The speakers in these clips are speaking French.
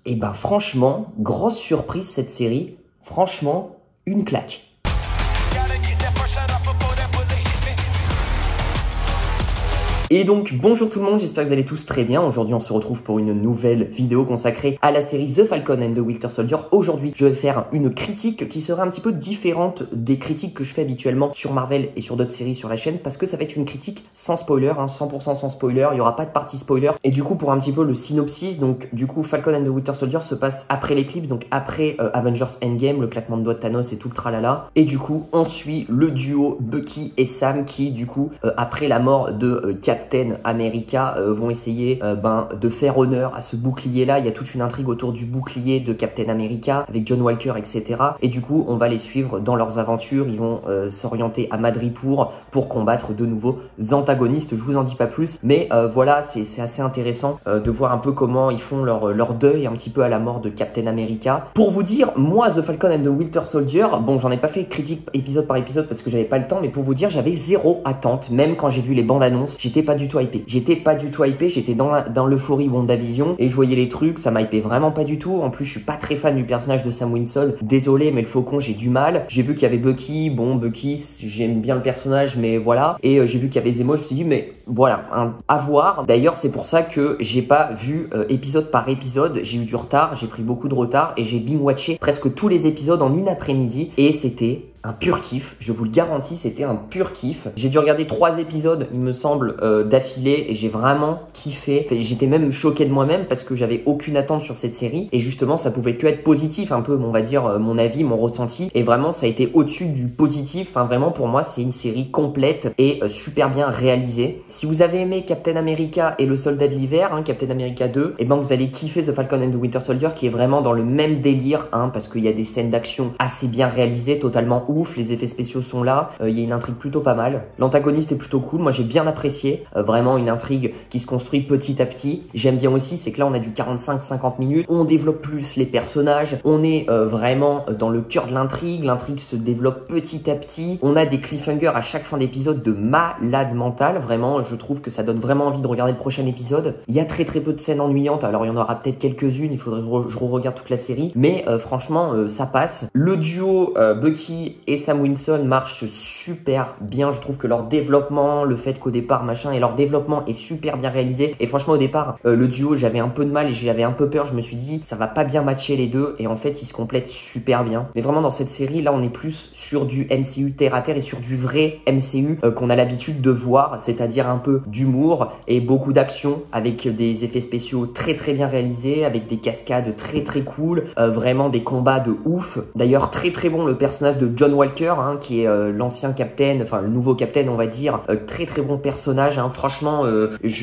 Et ben franchement, grosse surprise cette série, franchement, une claque. Et donc bonjour tout le monde, j'espère que vous allez tous très bien. Aujourd'hui on se retrouve pour une nouvelle vidéo consacrée à la série The Falcon and the Winter Soldier. Aujourd'hui je vais faire une critique qui sera un petit peu différente des critiques que je fais habituellement sur Marvel et sur d'autres séries sur la chaîne, parce que ça va être une critique sans spoiler, 100% sans spoiler, il n'y aura pas de partie spoiler. Et du coup pour un petit peu le synopsis, donc du coup Falcon and the Winter Soldier se passe après l'éclipse, donc après Avengers Endgame, le claquement de doigts de Thanos et tout le tralala. Et du coup on suit le duo Bucky et Sam qui du coup après la mort de Captain America vont essayer de faire honneur à ce bouclier là. Il y a toute une intrigue autour du bouclier de Captain America avec John Walker, etc. Et du coup on va les suivre dans leurs aventures. Ils vont s'orienter à Madripoor pour combattre de nouveaux antagonistes. Je vous en dis pas plus, mais voilà, c'est assez intéressant de voir un peu comment ils font leur deuil un petit peu à la mort de Captain America. Pour vous dire, moi The Falcon and the Winter Soldier, bon j'en ai pas fait critique épisode par épisode parce que j'avais pas le temps, mais pour vous dire j'avais zéro attente. Même quand j'ai vu les bandes annonces, j'étais pas du tout hypé. J'étais dans l'euphorie WandaVision et je voyais les trucs, ça m'hypait vraiment pas du tout. En plus, je suis pas très fan du personnage de Sam Wilson. Désolé, mais le Faucon, j'ai du mal. J'ai vu qu'il y avait Bucky. Bon, Bucky, j'aime bien le personnage, mais voilà. Et j'ai vu qu'il y avait Zemo, je me suis dit, mais voilà, à voir. D'ailleurs, c'est pour ça que j'ai pas vu épisode par épisode. J'ai eu du retard, j'ai pris beaucoup de retard et j'ai binge-watché presque tous les épisodes en une après-midi et c'était un pur kiff, je vous le garantis, c'était un pur kiff. J'ai dû regarder 3 épisodes, il me semble, d'affilée et j'ai vraiment kiffé. J'étais même choqué de moi-même parce que j'avais aucune attente sur cette série et justement ça pouvait que être positif un peu, on va dire, mon avis, mon ressenti, et vraiment ça a été au-dessus du positif. Enfin vraiment pour moi c'est une série complète et super bien réalisée. Si vous avez aimé Captain America et le Soldat de l'hiver, Captain America 2, et ben vous allez kiffer The Falcon and the Winter Soldier qui est vraiment dans le même délire, parce qu'il y a des scènes d'action assez bien réalisées, totalement ouf, les effets spéciaux sont là, il y a une intrigue plutôt pas mal, l'antagoniste est plutôt cool, moi j'ai bien apprécié, vraiment une intrigue qui se construit petit à petit. J'aime bien aussi, c'est que là on a du 45-50 minutes, on développe plus les personnages, on est vraiment dans le cœur de l'intrigue se développe petit à petit, on a des cliffhangers à chaque fin d'épisode de malade mental, vraiment je trouve que ça donne vraiment envie de regarder le prochain épisode. Il y a très peu de scènes ennuyantes, alors il y en aura peut-être quelques-unes, il faudrait que je regarde toute la série, mais franchement ça passe. Le duo Bucky et Sam Wilson marche super bien. Je trouve que leur développement, le fait qu'au départ et leur développement est super bien réalisé. Et franchement au départ le duo j'avais un peu de mal et j'avais un peu peur. Je me suis dit ça va pas bien matcher les deux et en fait ils se complètent super bien. Mais vraiment dans cette série là on est plus sur du MCU terre à terre et sur du vrai MCU qu'on a l'habitude de voir, c'est-à-dire un peu d'humour et beaucoup d'action avec des effets spéciaux très bien réalisés, avec des cascades très cool, vraiment des combats de ouf. D'ailleurs très bon le personnage de John Walker qui est l'ancien Captain, enfin le nouveau Captain on va dire, très bon personnage, franchement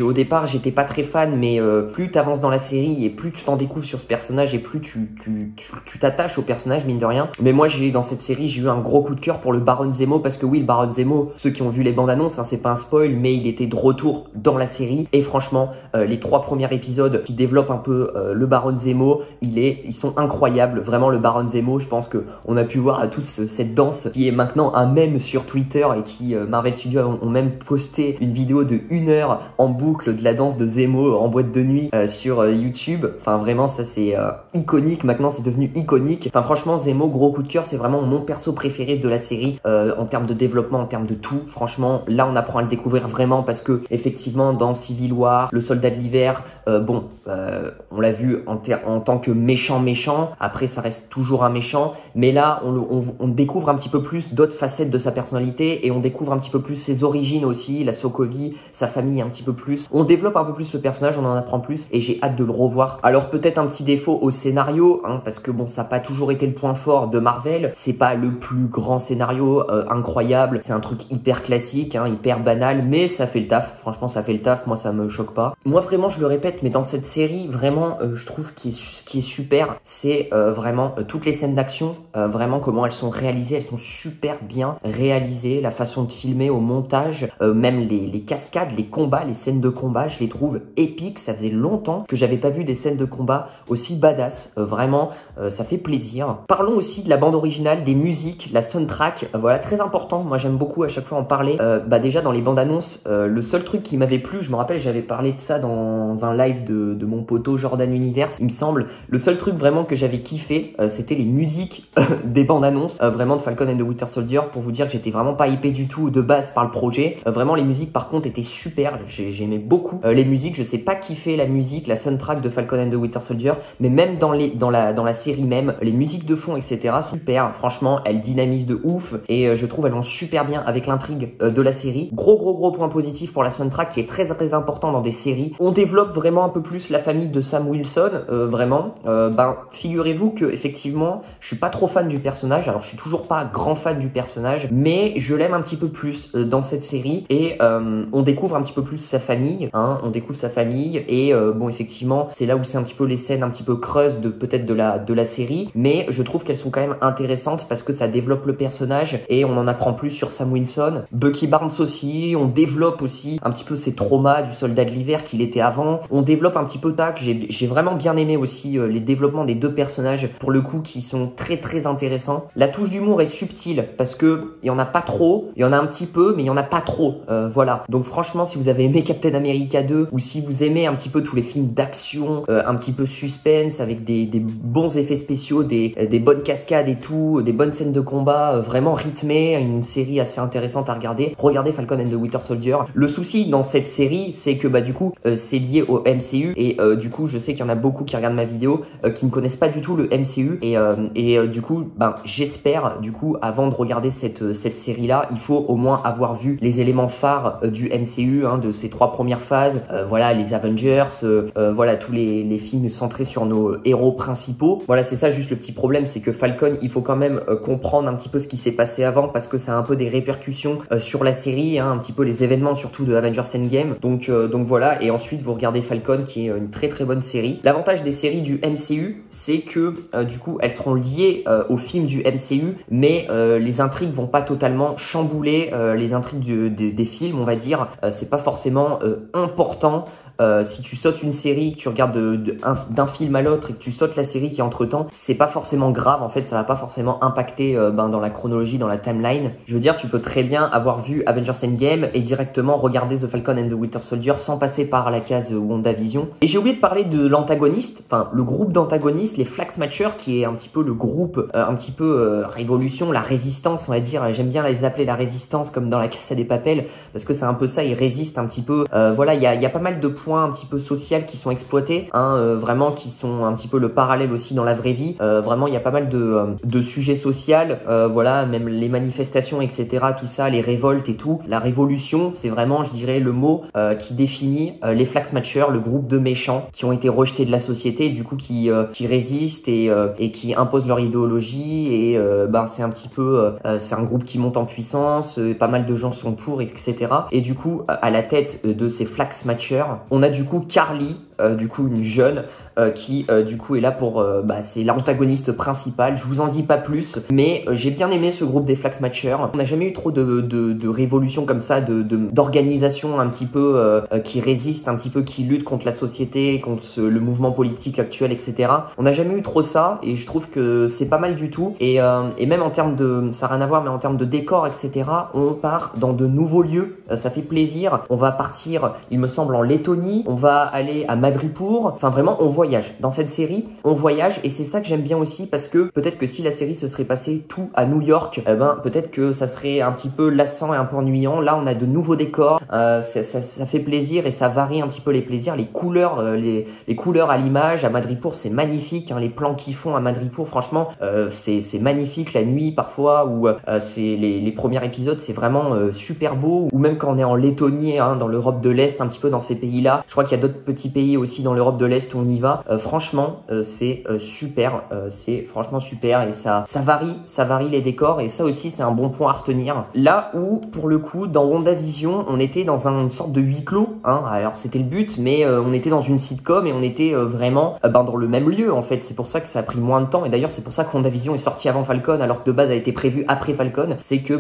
au départ j'étais pas très fan, mais plus t'avances dans la série et plus tu t'en découvres sur ce personnage et plus tu t'attaches au personnage mine de rien. Mais moi dans cette série j'ai eu un gros coup de cœur pour le Baron Zemo, parce que oui le Baron Zemo, ceux qui ont vu les bandes annonces, c'est pas un spoil, mais il était de retour dans la série et franchement les 3 premiers épisodes qui développent un peu le Baron Zemo, ils sont incroyables, vraiment. Le Baron Zemo, je pense que on a pu voir à tous cette danse qui est maintenant un mème sur Twitter et qui Marvel Studios ont même posté une vidéo de 1 heure en boucle de la danse de Zemo en boîte de nuit sur YouTube. Enfin vraiment ça c'est iconique, maintenant c'est devenu iconique. Enfin franchement Zemo, gros coup de cœur, c'est vraiment mon perso préféré de la série en termes de développement, en termes de tout. Franchement là on apprend à le découvrir vraiment parce que effectivement dans Civil War, le Soldat de l'hiver, on l'a vu en tant que méchant, après ça reste toujours un méchant, mais là on découvre un petit peu plus d'autres facettes de sa personnalité et on découvre un petit peu plus ses origines aussi, la Sokovie, sa famille un petit peu plus. On développe un peu plus le personnage, on en apprend plus et j'ai hâte de le revoir. Alors peut-être un petit défaut au scénario, parce que bon ça n'a pas toujours été le point fort de Marvel, c'est pas le plus grand scénario incroyable, c'est un truc hyper classique, hyper banal, mais ça fait le taf, franchement ça fait le taf, moi ça me choque pas. Moi vraiment je le répète, mais dans cette série vraiment je trouve ce qui est super, c'est vraiment toutes les scènes d'action, vraiment comment elles sont réalisées elles sont super bien réalisées, la façon de filmer au montage, même les cascades, les combats, les scènes de combat, je les trouve épiques. Ça faisait longtemps que j'avais pas vu des scènes de combat aussi badass, vraiment ça fait plaisir. Parlons aussi de la bande originale, des musiques, la soundtrack, voilà, très important. Moi j'aime beaucoup à chaque fois en parler. Déjà dans les bandes annonces, le seul truc qui m'avait plu, je me rappelle j'avais parlé de ça dans un live de mon poteau Jordan Universe, il me semble, le seul truc vraiment que j'avais kiffé, c'était les musiques des bandes annonces, vraiment de Falcon and the Winter Soldier, pour vous dire que j'étais vraiment pas hypé du tout de base par le projet. Vraiment les musiques par contre étaient super, j'aimais beaucoup les musiques. Je sais pas kiffer la musique, la soundtrack de Falcon and the Winter Soldier, mais même dans la série même, les musiques de fond etc sont super. Franchement elles dynamisent de ouf et je trouve elles vont super bien avec l'intrigue de la série. Gros point positif pour la soundtrack qui est très important dans des séries. On développe vraiment un peu plus la famille de Sam Wilson, vraiment. Figurez-vous que effectivement je suis pas trop fan du personnage, alors je suis toujours pas grand fan du personnage, mais je l'aime un petit peu plus dans cette série et on découvre un petit peu plus sa famille, hein, on découvre sa famille et bon effectivement c'est là où c'est un petit peu les scènes un petit peu creuses de peut-être de la série, mais je trouve qu'elles sont quand même intéressantes parce que ça développe le personnage et on en apprend plus sur Sam Wilson. Bucky Barnes aussi, on développe aussi un petit peu ses traumas du soldat de l'hiver qu'il était avant, on développe un petit peu Tac. J'ai vraiment bien aimé aussi les développements des deux personnages pour le coup qui sont très intéressants. La touche d'humour est subtile parce que il y en a pas trop, il y en a un petit peu mais il y en a pas trop, voilà. Donc franchement si vous avez aimé Captain America 2 ou si vous aimez un petit peu tous les films d'action, un petit peu suspense avec des bons effets spéciaux, des bonnes cascades et tout, des bonnes scènes de combat vraiment rythmées, une série assez intéressante à regarder, regardez Falcon and the Winter Soldier. Le souci dans cette série c'est que du coup c'est lié au MCU et du coup je sais qu'il y en a beaucoup qui regardent ma vidéo qui ne connaissent pas du tout le MCU et du coup j'espère du coup avant de regarder cette série là il faut au moins avoir vu les éléments phares du MCU, hein, de ces 3 premières phases, voilà les Avengers, voilà tous les films centrés sur nos héros principaux. Voilà c'est ça juste le petit problème, c'est que Falcon il faut quand même comprendre un petit peu ce qui s'est passé avant parce que ça a un peu des répercussions sur la série, hein, un petit peu les événements surtout de Avengers Endgame, donc voilà. Et ensuite vous regardez Falcon qui est une très bonne série. L'avantage des séries du MCU c'est que du coup elles seront liées aux films du MCU mais les intrigues vont pas totalement chambouler les intrigues des films, on va dire. C'est pas forcément important. Si tu sautes une série, que tu regardes d'un film à l'autre et que tu sautes la série qui est entre temps, c'est pas forcément grave en fait, ça va pas forcément impacter dans la chronologie, dans la timeline. Je veux dire, tu peux très bien avoir vu Avengers Endgame et directement regarder The Falcon and the Winter Soldier sans passer par la case WandaVision. Et j'ai oublié de parler de l'antagoniste, enfin le groupe d'antagonistes, les Flag Smashers, qui est un petit peu le groupe, un petit peu révolution, la résistance on va dire. J'aime bien les appeler la résistance comme dans la Casa des Papel parce que c'est un peu ça, ils résistent un petit peu. Voilà, il y a pas mal de points un petit peu social qui sont exploités, hein, vraiment qui sont un petit peu le parallèle aussi dans la vraie vie. Vraiment il y a pas mal de sujets sociaux, voilà, même les manifestations etc, tout ça, les révoltes et tout. La révolution c'est vraiment je dirais le mot qui définit les Flag Smashers, le groupe de méchants qui ont été rejetés de la société et du coup qui résistent et qui imposent leur idéologie et c'est un petit peu c'est un groupe qui monte en puissance, pas mal de gens sont pour etc. Et du coup à la tête de ces Flag Smashers on a du coup Carly, du coup une jeune qui du coup est là pour c'est l'antagoniste principal. Je vous en dis pas plus, mais j'ai bien aimé ce groupe des Flag Smashers. On n'a jamais eu trop de révolutions comme ça, d'organisations un petit peu qui résistent, un petit peu qui luttent contre la société, contre le mouvement politique actuel, etc. On n'a jamais eu trop ça et je trouve que c'est pas mal du tout. Et même en termes de, ça n'a rien à voir, mais en termes de décor, etc. On part dans de nouveaux lieux, ça fait plaisir. On va partir, il me semble, en Lettonie. On va aller à Madripour. Enfin vraiment, on voyage. Dans cette série, on voyage et c'est ça que j'aime bien aussi parce que peut-être que si la série se serait passée tout à New York, peut-être que ça serait un petit peu lassant et un peu ennuyant. Là, on a de nouveaux décors, ça fait plaisir et ça varie un petit peu les plaisirs. Les couleurs, les couleurs à l'image. À Madripour, c'est magnifique. Hein, les plans qu'ils font à Madripour, franchement, c'est magnifique. La nuit, parfois, où c'est les premiers épisodes, c'est vraiment super beau. Ou même quand on est en Lettonie, hein, dans l'Europe de l'Est, un petit peu dans ces pays-là. Je crois qu'il y a d'autres petits pays pays aussi dans l'Europe de l'Est où on y va. Franchement, c'est super, c'est franchement super et ça varie les décors et ça aussi c'est un bon point à retenir. Là où pour le coup dans WandaVision on était dans une sorte de huis clos, hein, alors c'était le but, mais on était dans une sitcom et on était vraiment dans le même lieu en fait. C'est pour ça que ça a pris moins de temps et d'ailleurs c'est pour ça que WandaVision est sorti avant Falcon alors que de base a été prévu après Falcon. C'est que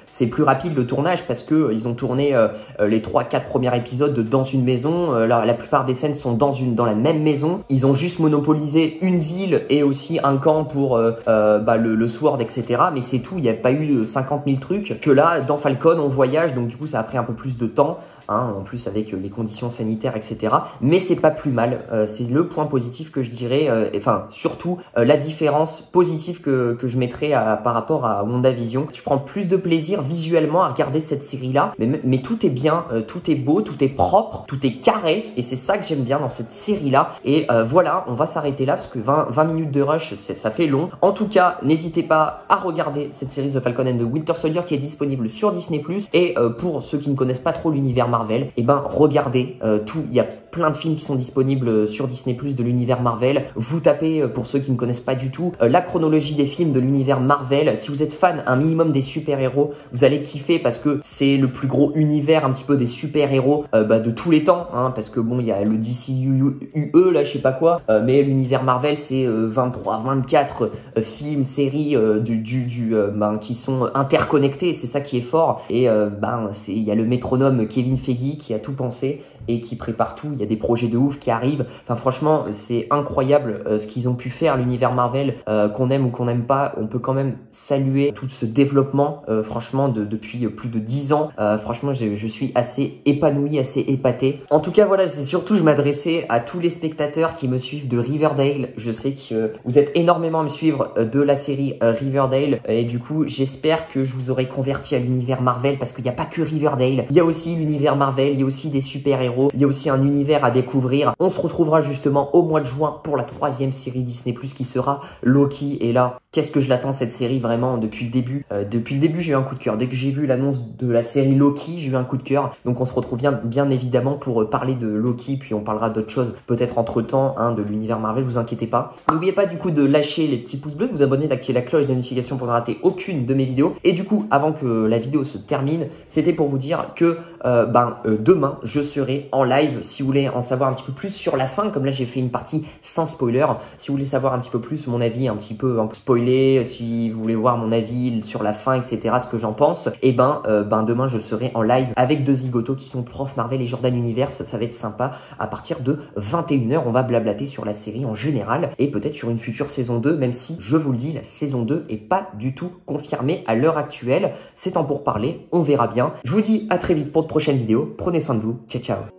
c'est plus rapide le tournage parce que ils ont tourné les 3-4 premiers épisodes dans une maison. La plupart des scènes sont dans la même maison. Ils ont juste monopolisé une ville et aussi un camp pour le SWORD, etc. Mais c'est tout, il n'y a pas eu 50 000 trucs. Que là, dans Falcon, on voyage, donc du coup, ça a pris un peu plus de temps. Hein, en plus avec les conditions sanitaires, etc. Mais c'est pas plus mal. C'est le point positif que je dirais. Enfin, surtout la différence positive que je mettrais par rapport à WandaVision. Je prends plus de plaisir visuellement à regarder cette série-là. Mais tout est bien, tout est beau, tout est propre, tout est carré. Et c'est ça que j'aime bien dans cette série-là. Et voilà, on va s'arrêter là parce que 20 minutes de rush, ça fait long. En tout cas, n'hésitez pas à regarder cette série The Falcon and the Winter Soldier qui est disponible sur Disney+. Et pour ceux qui ne connaissent pas trop l'univers Marvel, et regardez il y a plein de films qui sont disponibles sur Disney+ de l'univers Marvel. Vous tapez, pour ceux qui ne connaissent pas du tout, la chronologie des films de l'univers Marvel. Si vous êtes fan un minimum des super-héros, vous allez kiffer parce que c'est le plus gros univers un petit peu des super-héros de tous les temps, hein, parce que bon, il y a le DCUE là, je sais pas quoi, mais l'univers Marvel c'est 23, 24 films, séries qui sont interconnectés, c'est ça qui est fort. Et il y a le métronome Kevin Feige qui a tout pensé et qui prépare tout. Il y a des projets de ouf qui arrivent. Enfin, franchement, c'est incroyable ce qu'ils ont pu faire, l'univers Marvel, qu'on aime ou qu'on n'aime pas. On peut quand même saluer tout ce développement, franchement, depuis plus de 10 ans. Franchement, je suis assez épanoui, assez épaté. En tout cas, voilà, c'est surtout, je m'adressais à tous les spectateurs qui me suivent de Riverdale. Je sais que vous êtes énormément à me suivre de la série Riverdale. Et du coup, j'espère que je vous aurai converti à l'univers Marvel parce qu'il n'y a pas que Riverdale. Il y a aussi l'univers Marvel, il y a aussi des super-héros. Il y a aussi un univers à découvrir. On se retrouvera justement au mois de juin pour la 3e série Disney+, qui sera Loki. Et là, qu'est-ce que je l'attends cette série vraiment depuis le début. Depuis le début, j'ai eu un coup de cœur. Dès que j'ai vu l'annonce de la série Loki, j'ai eu un coup de cœur. Donc on se retrouve bien évidemment pour parler de Loki, puis on parlera d'autres choses peut-être entre-temps, hein, de l'univers Marvel, vous inquiétez pas. N'oubliez pas du coup de lâcher les petits pouces bleus, de vous abonner, d'activer la cloche de notification pour ne rater aucune de mes vidéos. Et du coup, avant que la vidéo se termine, c'était pour vous dire que demain, je serai en live. Si vous voulez en savoir un petit peu plus sur la fin, comme là j'ai fait une partie sans spoiler, si vous voulez savoir un petit peu plus mon avis un peu spoilé, si vous voulez voir mon avis sur la fin, etc., ce que j'en pense, et demain je serai en live avec deux zigotos qui sont Prof Marvel et Jordan Universe. Ça va être sympa. À partir de 21h, on va blablater sur la série en général et peut-être sur une future saison 2, même si, je vous le dis, la saison 2 est pas du tout confirmée à l'heure actuelle. C'est en pourparlers, on verra bien. Je vous dis à très vite pour de prochaines vidéos. Prenez soin de vous. Ciao, ciao.